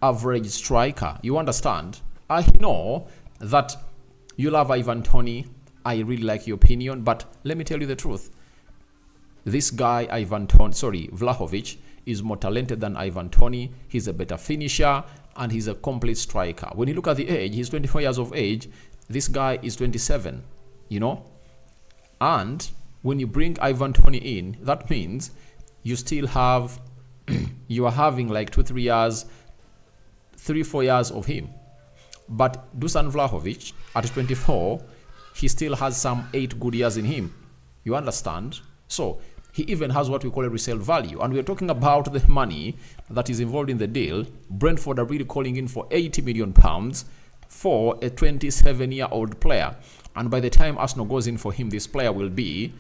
average striker. You understand? I know that you love Ivan Toney. I really like your opinion, but let me tell you the truth. This guy, Vlahovic, is more talented than Ivan Toney. He's a better finisher and he's a complete striker. When you look at the age, he's 24 years of age. This guy is 27, you know? And when you bring Ivan Toney in, that means you still have, you are having like 3-4 years of him. But Dusan Vlahovic, at 24, he still has some 8 good years in him. You understand? So he even has what we call a resale value. And we're talking about the money that is involved in the deal. Brentford are really calling in for £80 million for a 27-year-old player. And by the time Arsenal goes in for him, this player will be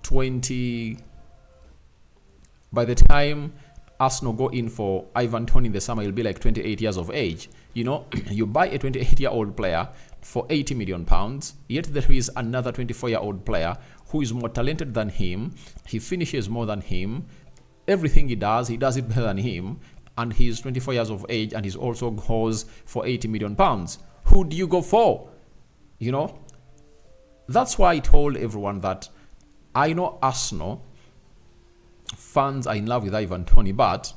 28 by the time Arsenal go in for Ivan Toney in the summer, he'll be like 28 years of age. You know, you buy a 28-year-old player for 80 million pounds, yet there is another 24-year-old player who is more talented than him. He finishes more than him. Everything he does it better than him. And he's 24 years of age, and he also goes for 80 million pounds. Who do you go for? You know, that's why I told everyone that I know Arsenal fans are in love with Ivan Toney, but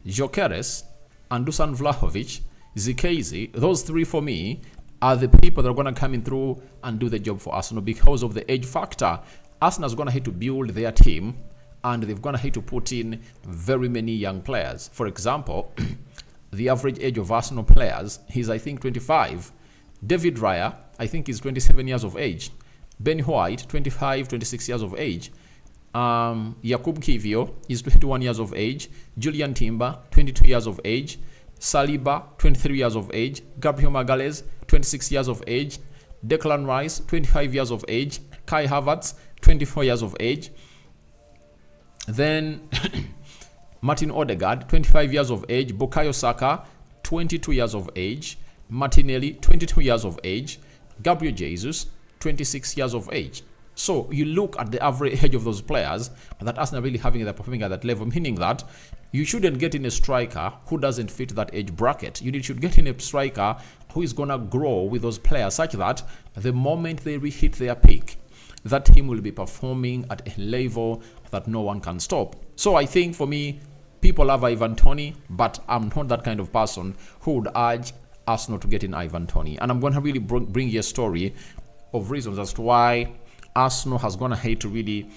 Gyökeres and Dusan Vlahovic, Zirkzee, those three for me are the people that are going to come in through and do the job for Arsenal because of the age factor. Arsenal is going to have to build their team, and they're going to have to put in very many young players. For example, the average age of Arsenal players is, I think, 25. David Raya, I think, is 27 years of age. Ben White, 25, 26 years of age. Jakub Kiwior is 21 years of age. Julian Timber, 22 years of age. Saliba, 23 years of age. Gabriel Magalhaes, 26 years of age. Declan Rice, 25 years of age. Kai Havertz, 24 years of age. Then Martin Odegaard, 25 years of age. Bukayo Saka, 22 years of age. Martinelli, 22 years of age. Gabriel Jesus, 26 years of age. So you look at the average age of those players that Arsenal really they're performing at that level, meaning that you shouldn't get in a striker who doesn't fit that age bracket. You should get in a striker who is going to grow with those players such that the moment they hit their peak, that team will be performing at a level that no one can stop. So I think for me, people love Ivan Toney, but I'm not that kind of person who would urge Arsenal to get in Ivan Toney. And I'm going to really bring you a story of reasons as to why Arsenal has gone ahead to really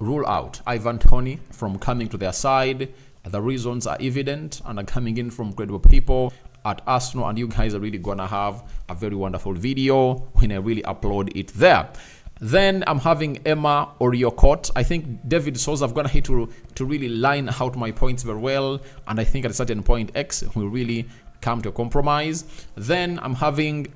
rule out Ivan Toney from coming to their side. The reasons are evident and are coming in from credible people at Arsenal, and you guys are really gonna have a very wonderful video when I really upload it there. Then I'm having Emma Oriokot. I think David Souza, I've gonna hit to really line out my points very well, and I think at a certain point X will really come to a compromise. Then I'm having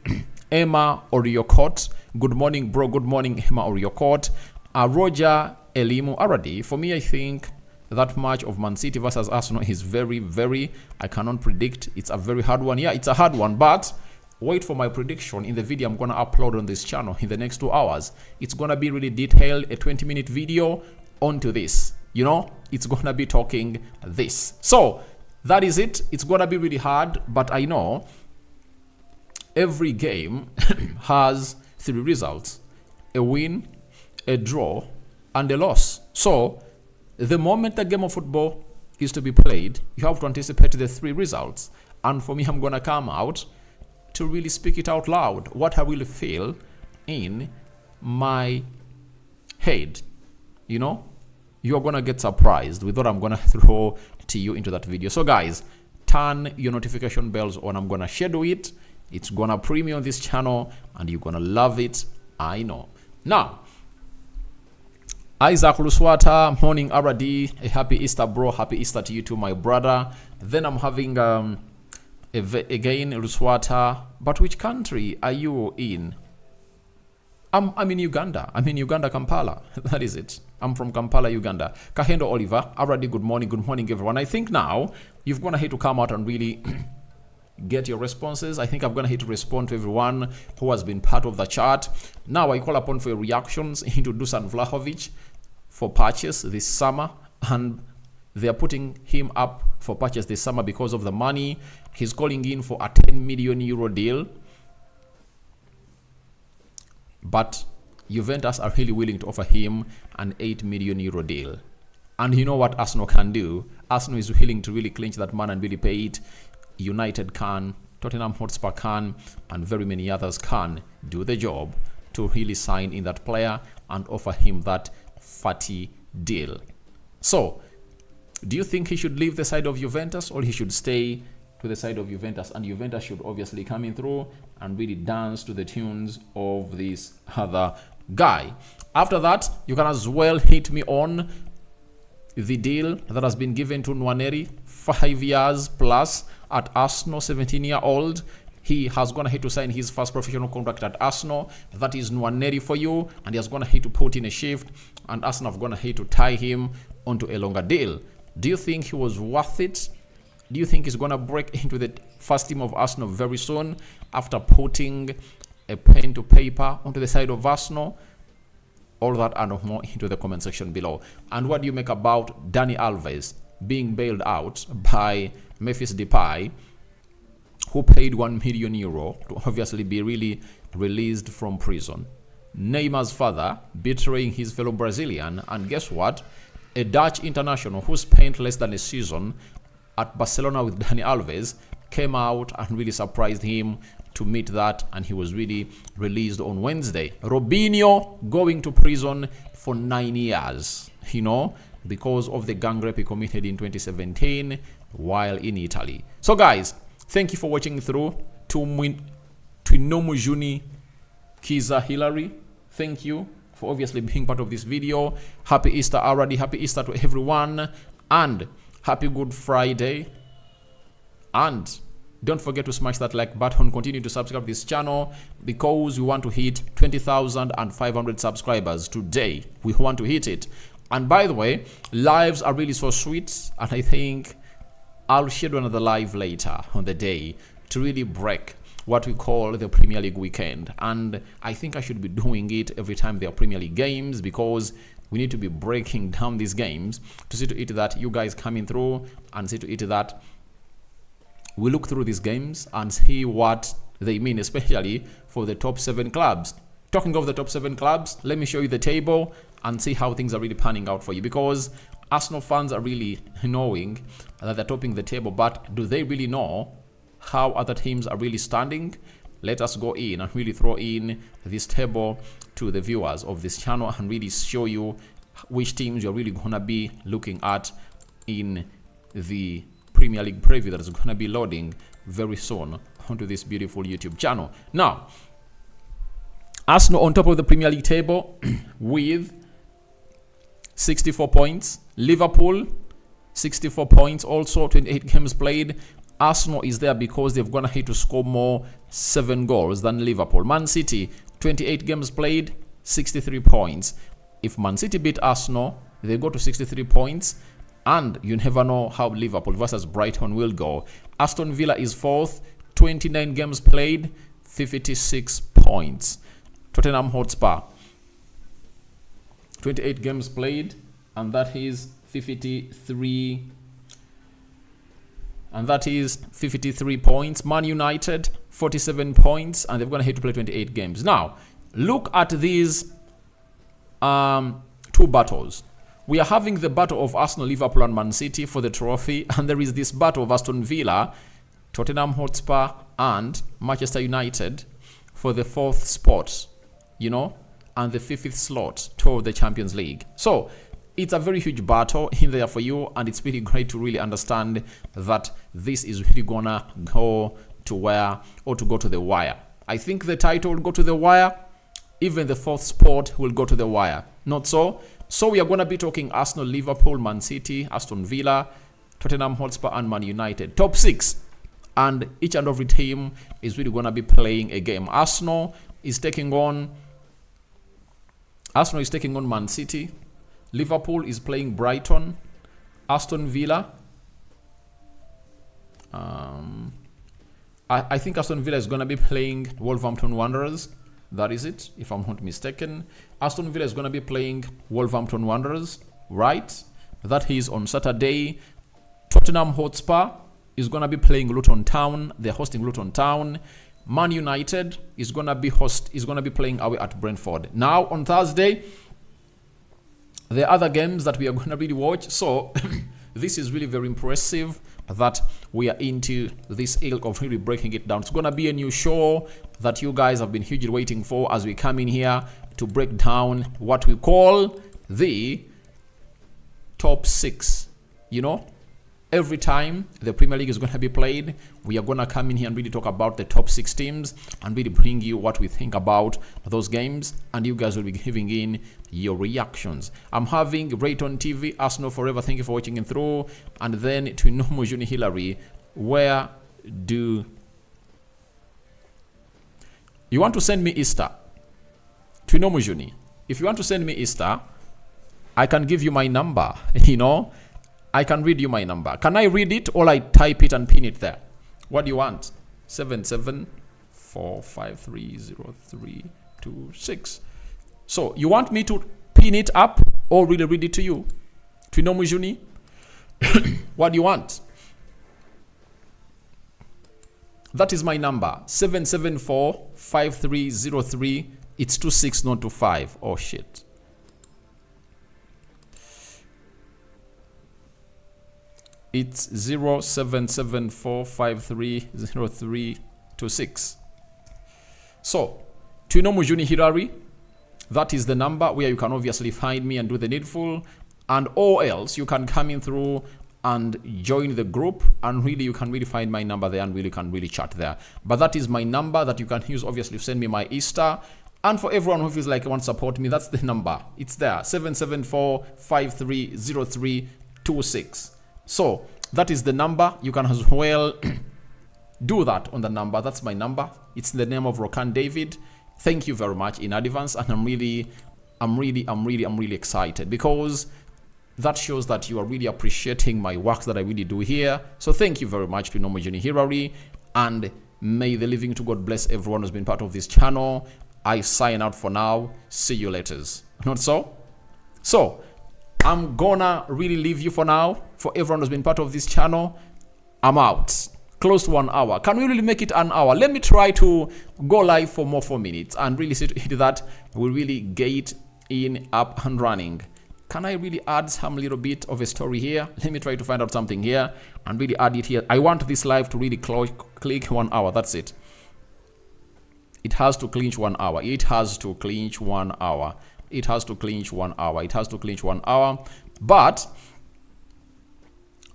Emma Oriokot. Good morning, bro. Good morning, Emma Oriokot. Roger Elimu Aradi. For me, I think that match of Man City versus Arsenal is very, very, I cannot predict. It's a very hard one. Yeah, it's a hard one, but wait for my prediction in the video I'm going to upload on this channel in the next 2 hours. It's going to be really detailed, a 20-minute video onto this. You know, it's going to be talking this. So that is it. It's going to be really hard, but I know every game has 3 results: a win, a draw, and a loss. So the moment a game of football is to be played, you have to anticipate the 3 results. And for me, I'm going to come out to really speak it out loud, what I will feel in my head. You know, you're going to get surprised with what I'm going to throw to you into that video. So guys, turn your notification bells on. I'm going to schedule it. It's going to premiere on this channel, and you're going to love it. I know. Now, Isaac Luswata, morning RD, a happy Easter, bro. Happy Easter to you too, my brother. Then I'm having again Luswata, but which country are you in? I'm in Uganda. I'm in Uganda, Kampala. That is it. I'm from Kampala, Uganda. Kahendo Oliver, RD, good morning everyone. I think now you've gonna have to come out and really get your responses. I think I'm gonna hit to respond to everyone who has been part of the chat. Now I call upon for your reactions into Dusan Vlahovic for purchase this summer, and they are putting him up for purchase this summer because of the money. He's calling in for a 10 million euro deal, but Juventus are really willing to offer him an 8 million euro deal. And you know what Arsenal can do? Arsenal is willing to really clinch that man and really pay it. United can, Tottenham Hotspur can, and very many others can do the job to really sign in that player and offer him that fatty deal. So, do you think he should leave the side of Juventus, or he should stay to the side of Juventus? And Juventus should obviously come in through and really dance to the tunes of this other guy. After that, you can as well hit me on the deal that has been given to Nwaneri, 5 years plus at Arsenal, 17-year-old. He has gone ahead to sign his first professional contract at Arsenal. That is Nwaneri for you. And he has gone ahead to put in a shift. And Arsenal have gone ahead to tie him onto a longer deal. Do you think he was worth it? Do you think he's going to break into the first team of Arsenal very soon after putting a pen to paper onto the side of Arsenal? All that and more into the comment section below. And what do you make about Dani Alves being bailed out by Memphis Depay, who paid €1 million to obviously be really released from prison? Neymar's father betraying his fellow Brazilian, and guess what? A Dutch international who spent less than a season at Barcelona with Dani Alves came out and really surprised him to meet that, and he was really released on Wednesday. Robinho going to prison for 9 years, because of the gang rape he committed in 2017 while in Italy. So guys, thank you for watching through. Tuinomujuni Kiza Hillary, thank you for obviously being part of this video. Happy Easter already. Happy Easter to everyone, and happy Good Friday. And don't forget to smash that like button. Continue to subscribe to this channel because we want to hit 20,500 subscribers today. We want to hit it. And by the way, lives are really so sweet, and I think I'll schedule another live later on the day to really break what we call the Premier League weekend. And I think I should be doing it every time there are Premier League games, because we need to be breaking down these games to see to it that you guys coming through, and see to it that we look through these games and see what they mean, especially for the top 7 clubs. Talking of the top 7 clubs, let me show you the table and see how things are really panning out for you, because Arsenal fans are really knowing that they're topping the table, but do they really know how other teams are really standing? Let us go in and really throw in this table to the viewers of this channel and really show you which teams you're really gonna be looking at in the Premier League preview that is gonna be loading very soon onto this beautiful YouTube channel. Now, Arsenal on top of the Premier League table with 64 points. Liverpool 64 points, also 28 games played. Arsenal is there because they've gone ahead to score more 7 goals than Liverpool. Man City 28 games played, 63 points. If Man City beat Arsenal, they go to 63 points, and you never know how Liverpool versus Brighton will go. Aston Villa is 4th, 29 games played, 56 points. Tottenham Hotspur 28 games played, and that is 53 points. Man United 47 points, and they've gone ahead to play 28 games. Now look at these 2 battles. We are having the battle of Arsenal, Liverpool, and Man City for the trophy, and there is this battle of Aston Villa, Tottenham Hotspur, and Manchester United for the 4th spot, and the 5th slot toward the Champions League. So it's a very huge battle in there for you, and it's really great to really understand that this is really gonna go to the wire. I think the title will go to the wire. Even the 4th spot will go to the wire. Not so. So we are going to be talking Arsenal, Liverpool, Man City, Aston Villa, Tottenham Hotspur, and Man United. Top 6. And each and every team is really going to be playing a game. Arsenal is taking on Man City. Liverpool is playing Brighton. Aston Villa. I think Aston Villa is going to be playing Wolverhampton Wanderers. That is it, if I'm not mistaken. Aston Villa is going to be playing Wolverhampton Wanderers, right? That is on Saturday. Tottenham Hotspur is going to be playing Luton Town. They're hosting Luton Town. Man United is going to be playing away at Brentford. Now on Thursday, the other games that we are going to really watch. So this is really very impressive that we are into this ilk of really breaking it down. It's going to be a new show that you guys have been hugely waiting for as we come in here to break down what we call the top 6. Every time the Premier League is going to be played, we are going to come in here and really talk about the top 6 teams and really bring you what we think about those games, and you guys will be giving in your reactions. I'm having Rayton TV, Arsenal Forever, thank you for watching and through, and then Tuinomujuni Hillary, where do you want to send me Easter? Tuinomujuni, if you want to send me Easter, I can give you my number, you know. I can read you my number. Can I read it or I type it and pin it there? What do you want? 7745303226. So you want me to pin it up or really read it to you? Twino Mujuni? What do you want? That is my number. 7745303. It's 26, not 25. Oh shit. It's 0774530326. So, Twino Mujuni Hirari, that is the number where you can obviously find me and do the needful. And or else you can come in through and join the group, and really you can really find my number there and really can really chat there. But that is my number that you can use, obviously, send me my Easter. And for everyone who feels like they want to support me, that's the number. It's there, 774530326. So that is the number. You can as well do that on the number. That's my number. It's in the name of Rokan David. Thank you very much in advance, and I'm really excited because that shows that you are really appreciating my work that I really do here. So thank you very much to Nomojuni Hirari, and may the living to God bless everyone who's been part of this channel. I sign out for now. See you later. Not so? So I'm gonna really leave you for now. For everyone who's been part of this channel, I'm out. Close to 1 hour. Can we really make it an hour? Let me try to go live for more 4 minutes and really see to it that we really get in up and running. Can I really add some little bit of a story here? Let me try to find out something here and really add it here. I want this live to really click 1 hour. That's it. It has to clinch 1 hour. It has to clinch 1 hour. It has to clinch 1 hour. It has to clinch 1 hour. But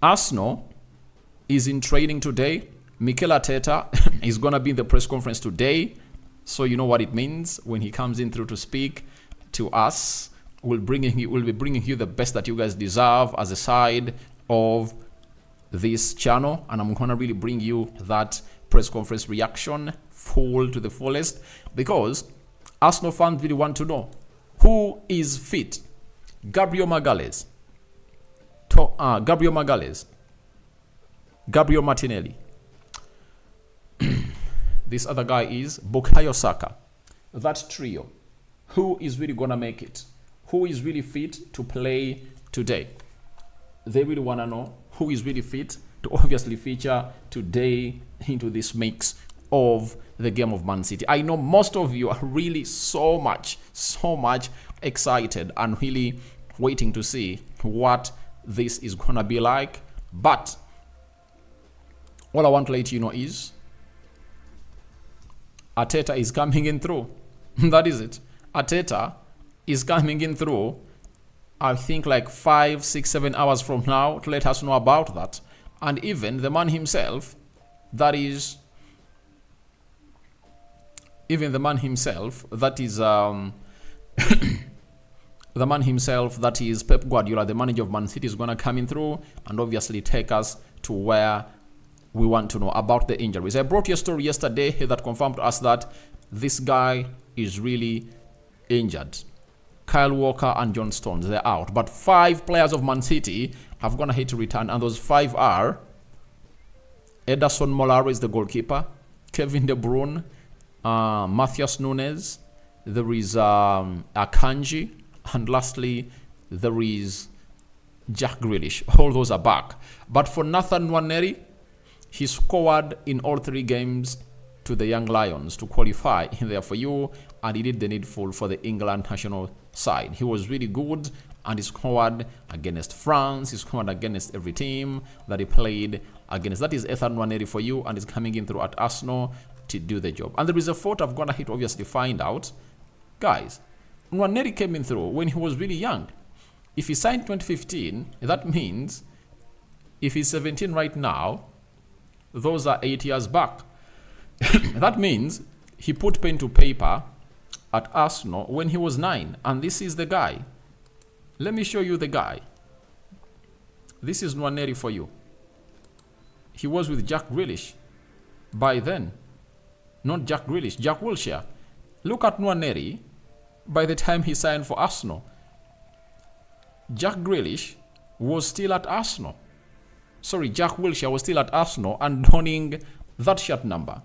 Arsenal is in training today. Mikel Arteta is going to be in the press conference today. So you know what it means when he comes in through to speak to us. We'll be bringing you the best that you guys deserve as a side of this channel. And I'm going to really bring you that press conference reaction full to the fullest, because Arsenal fans really want to know who is fit. Gabriel Magalhaes, Gabriel Martinelli. This other guy is Bukayo Saka. That trio, who is really gonna make it? Who is really fit to play today? They really wanna know who is really fit to obviously feature today into this mix of the game of Man City. I know most of you are really so much excited and really waiting to see what this is gonna be like. But all I want to let you know is Arteta is coming in through. That is it. Arteta is coming in through, I think like 5, 6, 7 hours from now to let us know about that. And even the man himself, that is the man himself that is Pep Guardiola, the manager of Man City, is going to come in through and obviously take us to where we want to know about the injuries. I brought you a story yesterday that confirmed to us that this guy is really injured. Kyle Walker and John Stones, they're out. But 5 players of Man City have gone ahead to return, and those 5 are Ederson Molara is the goalkeeper, Kevin De Bruyne, Matthias Nunes, there is Akanji, and lastly there is Jack Grealish. All those are back. But for Nathan Nwaneri, he scored in all 3 games to the Young Lions to qualify in there for you, and he did the needful for the England national side. He was really good, and he scored against France. He scored against every team that he played against. That is Nathan Nwaneri for you, and he's coming in through at Arsenal to do the job. And there is a thought I've gonna hit obviously find out. Guys, Nwaneri came in through when he was really young. If he signed 2015, that means if he's 17 right now, those are 8 years back. That means he put pen to paper at Arsenal when he was 9. And this is the guy. Let me show you the guy. This is Nwaneri for you. He was with Jack Grealish by then. Not Jack Grealish, Jack Wilshere. Look at Nwaneri by the time he signed for Arsenal. Jack Grealish was still at Arsenal. Sorry, Jack Wilshere was still at Arsenal and donning that shirt number.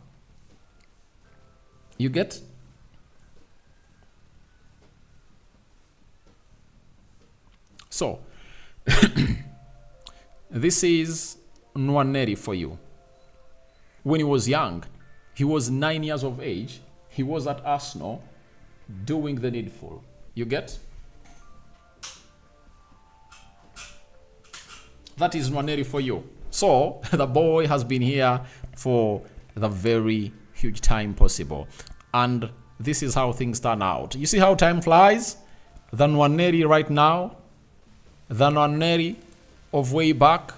You get? So, this is Nwaneri for you. When he was young, he was 9 years of age. He was at Arsenal doing the needful. You get? That is Nwaneri for you. So, the boy has been here for the very huge time possible. And this is how things turn out. You see how time flies? The Nwaneri right now, the Nwaneri of way back.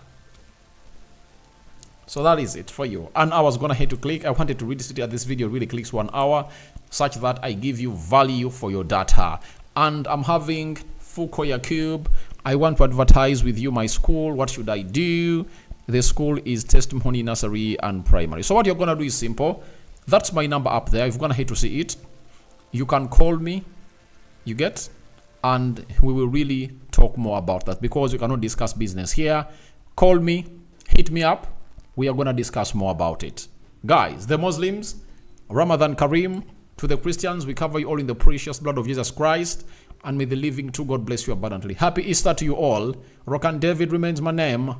So that is it for you. And I was going to hit to click. I wanted to really see that this video really clicks 1 hour such that I give you value for your data. And I'm having Fukoya Cube. I want to advertise with you my school. What should I do? The school is Testimony Nursery and Primary. So what you're going to do is simple. That's my number up there. If you're going to hit to see it, you can call me. You get? And we will really talk more about that because we cannot discuss business here. Call me. Hit me up. We are going to discuss more about it. Guys, the Muslims, Ramadan Kareem. To the Christians, we cover you all in the precious blood of Jesus Christ. And may the living true God bless you abundantly. Happy Easter to you all. Rock and David remains my name.